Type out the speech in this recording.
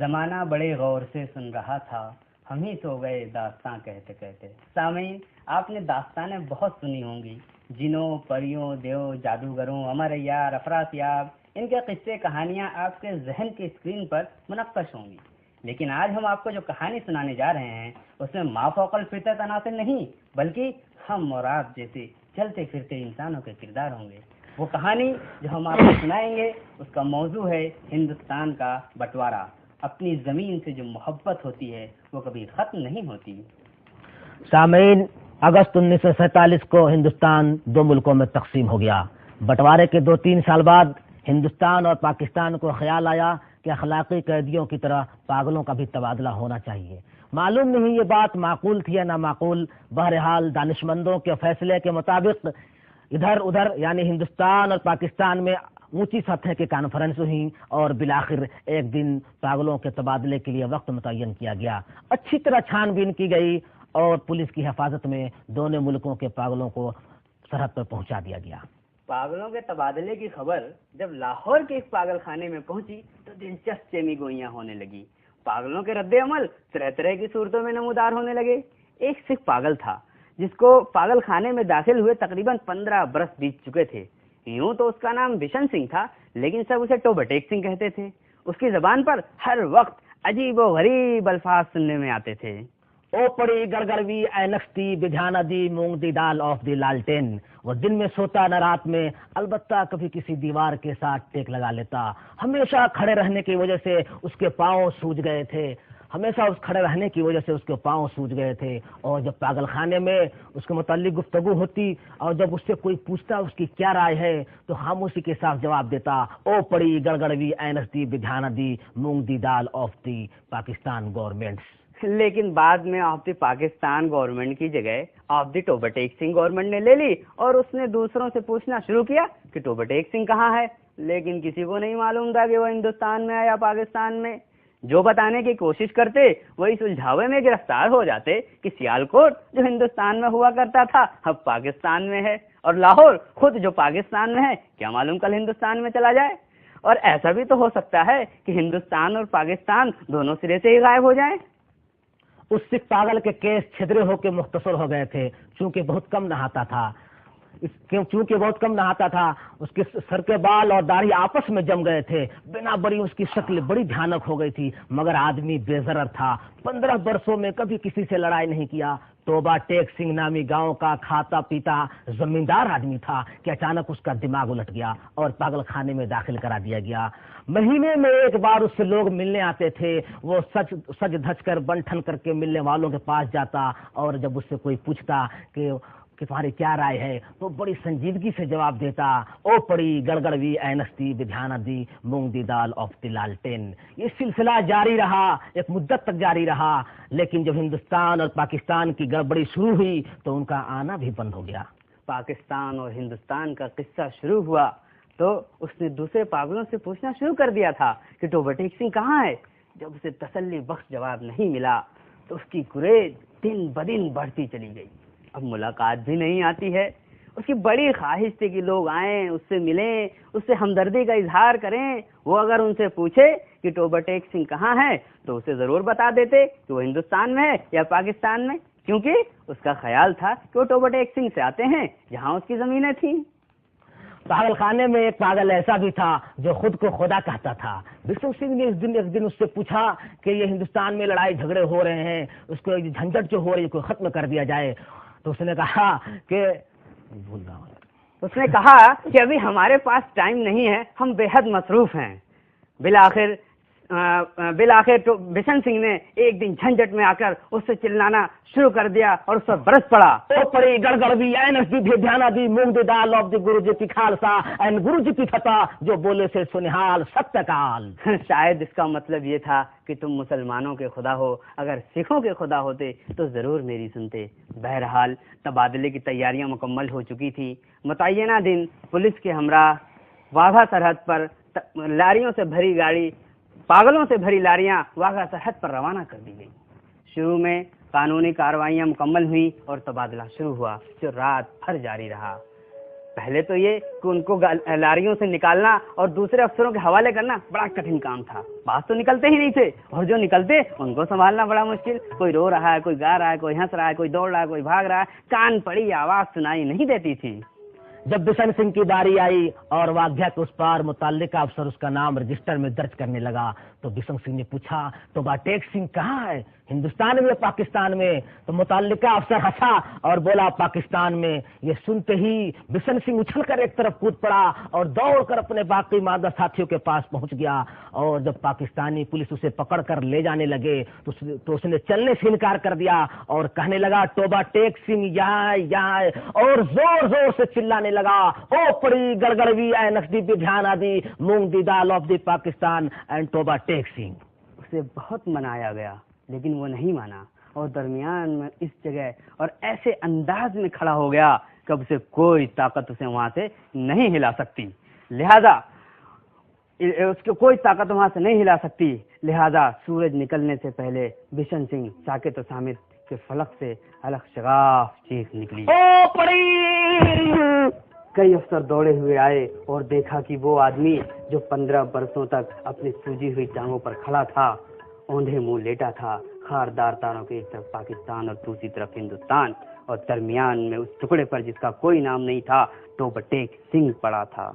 जमाना बड़े गौर से सुन रहा था, हम ही सो गए दास्तां कहते कहते। सामीन, आपने दास्तानें बहुत सुनी होंगी, जिनों, परियों, देव, जादूगरों, अमरयार, अफरासियाब, इनके किस्से कहानियां आपके जहन की स्क्रीन पर मुनक्कश होंगी। लेकिन आज हम आपको जो कहानी सुनाने जा रहे हैं उसमें माफौकल फितरत अनासिर नहीं, बल्कि हम और आप जैसे चलते फिरते इंसानों के किरदार होंगे। वो कहानी जो हम आपको सुनाएंगे उसका मौजू है हिंदुस्तान का बंटवारा। अपनी जमीन से जो मोहब्बत होती है वो कभी खत्म नहीं होती। सामीन, अगस्त 1947 को हिंदुस्तान दो मुल्कों में तकसीम हो गया। बंटवारे के 2-3 साल बाद हिंदुस्तान और पाकिस्तान को ख्याल आया कि अखलाकी कैदियों की तरह पागलों का भी तबादला होना चाहिए। मालूम नहीं ये बात माकूल थी या नामाकूल, बहरहाल दानिशमंदों के फैसले के मुताबिक इधर उधर यानी हिंदुस्तान और पाकिस्तान में ऊंची सतह की कॉन्फ्रेंस हुई और बिलाखिर एक दिन पागलों के तबादले के लिए वक्त मुतय्यन किया गया। अच्छी तरह छानबीन की गई और पुलिस की हिफाजत में दोनों मुल्कों के पागलों को सरहद पर पहुंचा दिया गया। पागलों के तबादले की खबर जब लाहौर के एक पागल खाने में पहुंची तो दिलचस्प चेमी गोइयां होने लगी। पागलों के रद्द अमल तरह तरह की सूरतों में नमूदार होने लगे। एक सिख पागल था जिसको पागल खाने में दाखिल हुए तकरीबन 15 बरस बीत चुके थे। यूं तो उसका नाम बिशन सिंह था, लेकिन सब उसे टोबटेक सिंह कहते थे। उसकी जबान पर हर वक्त अजीब व गरीब अल्फाज सुनने में आते थे। ओ पड़ी गड़गड़वी ऐनकती बिझाना दी मूंग दी दाल ऑफ दी लालटेन। वो दिन में सोता न रात में, अलबत्ता कभी किसी दीवार के साथ टेक लगा लेता। हमेशा खड़े रहने की वजह से उसके पांव सूज गए थे। खड़े रहने की वजह से उसके पांव सूज गए थे। और जब पागल खाने में उसके मुताल्लिक गुफ्तगू होती और जब उससे कोई पूछता उसकी क्या राय है तो खामोशी के साथ जवाब देता, ओ पड़ी गड़गड़वी ऐनकती बिझाना दी मूंग दी दाल ऑफ दी पाकिस्तान गवर्नमेंट। लेकिन बाद में ऑफ द पाकिस्तान गवर्नमेंट की जगह ऑफ द टोबटेक सिंह गवर्नमेंट ने ले ली और उसने दूसरों से पूछना शुरू किया कि टोबटेक सिंह कहाँ है। लेकिन किसी को नहीं मालूम था कि वो हिंदुस्तान में है या पाकिस्तान में। जो बताने की कोशिश करते वही सुलझावे में गिरफ्तार हो जाते कि सियालकोट जो हिंदुस्तान में हुआ करता था अब पाकिस्तान में है, और लाहौर खुद जो पाकिस्तान में है क्या मालूम कल हिंदुस्तान में चला जाए। और ऐसा भी तो हो सकता है कि हिंदुस्तान और पाकिस्तान दोनों सिरे से ही गायब हो जाए। उस सिख पागल के केस छिद्रे होकर मुख्तसर हो गए थे। चूंकि बहुत कम नहाता था उसके सर के बाल और दाढ़ी आपस में जम गए थे। बिना बड़ी उसकी शक्ल बड़ी भयानक हो गई थी, मगर आदमी बेजरर था। 15 वर्षों में कभी किसी से लड़ाई नहीं किया। तोबा टेक सिंह नामी गांव का खाता पीता जमींदार आदमी था कि अचानक उसका दिमाग उलट गया और पागल खाने में दाखिल करा दिया गया। महीने में एक बार उससे लोग मिलने आते थे। वो सज धज कर बंठन करके मिलने वालों के पास जाता और जब उससे कोई पूछता कि तुम्हारी क्या राय है तो बड़ी संजीदगी से जवाब देता, ओ पड़ी गड़गड़वी ऐनकती बिझाना दी मूंग दी दाल ऑफ दी लालटेन। ये सिलसिला जारी रहा, एक मुद्दत तक जारी रहा। लेकिन जब हिंदुस्तान और पाकिस्तान की गड़बड़ी शुरू हुई तो उनका आना भी बंद हो गया। पाकिस्तान और हिंदुस्तान का किस्सा शुरू हुआ तो उसने दूसरे पागलों से पूछना शुरू कर दिया था कि टोबटेक सिंह कहाँ है। जब उसे तसल्ली बख्श जवाब नहीं मिला तो उसकी गुरेज दिन ब दिन बढ़ती चली गई। अब मुलाकात भी नहीं आती है। उसकी बड़ी ख्वाहिश थी कि लोग आएं, उससे मिलें, उससे हमदर्दी का इजहार करें। वो अगर उनसे पूछे कि टोबटेक सिंह कहाँ है तो उसे जरूर बता देते कि वो हिंदुस्तान में है या पाकिस्तान में, क्योंकि उसका ख्याल था कि वो टोबटेक सिंह से आते हैं जहाँ उसकी जमीनें थी। पागल खाने में एक पागल ऐसा भी था जो खुद को खुदा कहता था। बिशन सिंह ने एक दिन उससे पूछा कि ये हिंदुस्तान में लड़ाई झगड़े हो रहे हैं, उसको झंझट जो हो रही है को खत्म कर दिया जाए। तो उसने कहा कि अभी हमारे पास टाइम नहीं है, हम बेहद मसरूफ हैं। बिलाखिर तो बिशन सिंह ने एक दिन झंझट में आकर उससे चिल्लाना शुरू कर दिया और उस पर बरस पड़ा, ओ पड़ी गड़गड़वी ऐनकती बिझाना दी मूंग दी दाल ऑफ दी गुरुजी की खालसा एंड गुरुजी की फतह जो बोले से सुनिहाल सत्य काल। शायद इसका मतलब ये था कि तुम मुसलमानों के खुदा हो, अगर सिखों के खुदा होते तो जरूर मेरी सुनते। बहरहाल तबादले की तैयारियां मुकम्मल हो चुकी थी। मुतय्यना दिन पुलिस के हमरा वाघा सरहद पर लारियों से भरी गाड़ी, पागलों से भरी लारियां वाघा सरहद पर रवाना कर दी गई। शुरू में कानूनी कार्रवाइयां मुकम्मल हुई और तबादला शुरू हुआ जो रात भर जारी रहा। पहले तो ये कि उनको लारियों से निकालना और दूसरे अफसरों के हवाले करना बड़ा कठिन काम था। बात तो निकलते ही नहीं थे, और जो निकलते उनको संभालना बड़ा मुश्किल। कोई रो रहा है, कोई गा रहा है, कोई हंस रहा है, कोई दौड़ रहा है, कोई भाग रहा है, कान पड़ी आवाज सुनाई नहीं देती थी। जब बिशन सिंह की बारी आई और वाघ्या के उस पार मुताल्लिका अफसर उसका नाम रजिस्टर में दर्ज करने लगा, तो बिशन सिंह ने पूछा, तो बाटेक सिंह कहाँ है, हिंदुस्तान में, पाकिस्तान में? तो मुताल्लिका अफसर हंसा और बोला, पाकिस्तान में। ये सुनते ही बिशन सिंह उछलकर एक तरफ कूद पड़ा और दौड़कर अपने बाकी मादा साथियों के पास पहुंच गया। और जब पाकिस्तानी पुलिस उसे पकड़कर ले जाने लगे तो उसने चलने से इनकार कर दिया और कहने लगा, टोबा टेक सिंह यहाँ है, और जोर जोर से चिल्लाने लगा, ओ पड़ी गड़गड़वी ऐ नकदी ध्यान आदि मूंग दी दाल ऑफ दी पाकिस्तान एंड टोबा टेक सिंह। उसे बहुत मनाया गया, लेकिन वो नहीं माना और दरमियान में इस जगह और ऐसे अंदाज में खड़ा हो गया कि अब उसे कोई ताकत उसे वहां से नहीं हिला सकती। लिहाजा उसको कोई ताकत वहां से नहीं हिला सकती। लिहाजा सूरज निकलने से पहले बिशन सिंह साकित और सामित के फलक से अलग शगाफ चीख निकली, ओ पड़ी। कई अफसर दौड़े हुए आए और देखा कि वो आदमी जो 15 बरसों तक अपनी सूजी हुई टांगों पर खड़ा था, औंधे मुंह लेटा था, खारदार तारों के एक तरफ पाकिस्तान और दूसरी तरफ हिंदुस्तान, और दरमियान में उस टुकड़े पर जिसका कोई नाम नहीं था, टोबा टेक सिंह पड़ा था।